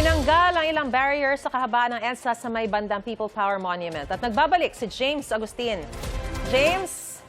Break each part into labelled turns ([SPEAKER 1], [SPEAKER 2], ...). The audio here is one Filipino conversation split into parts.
[SPEAKER 1] Tinanggal ang ilang barriers sa kahabaan ng EDSA sa may bandang People Power Monument. At nagbabalik si James Agustin. James?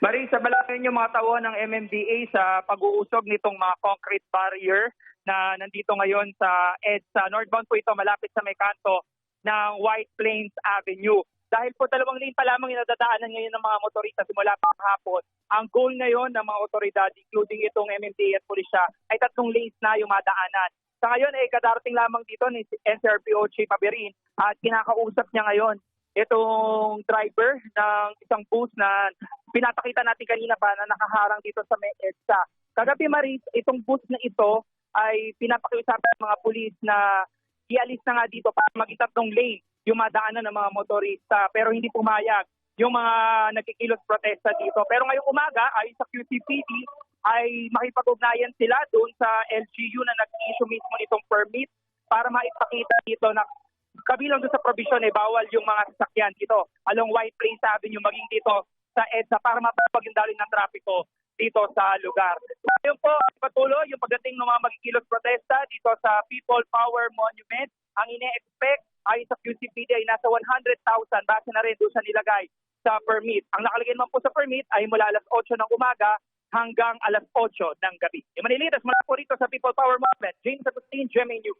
[SPEAKER 2] Marisa, balangin yung mga tao ng MMDA sa pag-uusog nitong mga concrete barrier na nandito ngayon sa EDSA. Northbound po ito, malapit sa may kanto ng White Plains Avenue. Dahil po 2 lane pa lamang yung nadadaanan ngayon ng mga motorista simula pa hapon. Ang goal ngayon ng mga otoridad, including itong MMDA at pulisya, ay 3 lanes na yung madaanan. Sa ngayon ay kadarating lamang dito ni NCRPO Chief Aberin at kinakausap niya ngayon itong driver ng isang bus na pinapakita natin kanina pa na nakaharang dito sa may EDSA. Kagabi, Maris, itong bus na ito ay pinapakiusapan ng mga pulis na ialis na nga dito para maging 3 lane yung madaanan ng mga motorista, pero hindi pumayag yung mga nagkikilos protesta dito. Pero ngayong umaga ay sa QCPD ay makipag-ugnayan sila doon sa LGU na nag-issue mismo nitong permit para maipakita dito na kabilang doon sa provision ay bawal yung mga sasakyan dito along White Plains Avenue maging dito sa EDSA para mapapagindalin ng trapiko dito sa lugar. Ngayon po, patuloy yung pagdating ng mga magkikilos protesta dito sa People Power Monument. Ang ine-expect ay sa QCPD ay nasa 100,000 base na rin doon sa nilagay sa permit. Ang nakalagay naman po sa permit ay mula alas 8 ng umaga hanggang alas 8 ng gabi. Yung Manilitas, mula po rito sa People Power Movement, James Agustin, GMA News.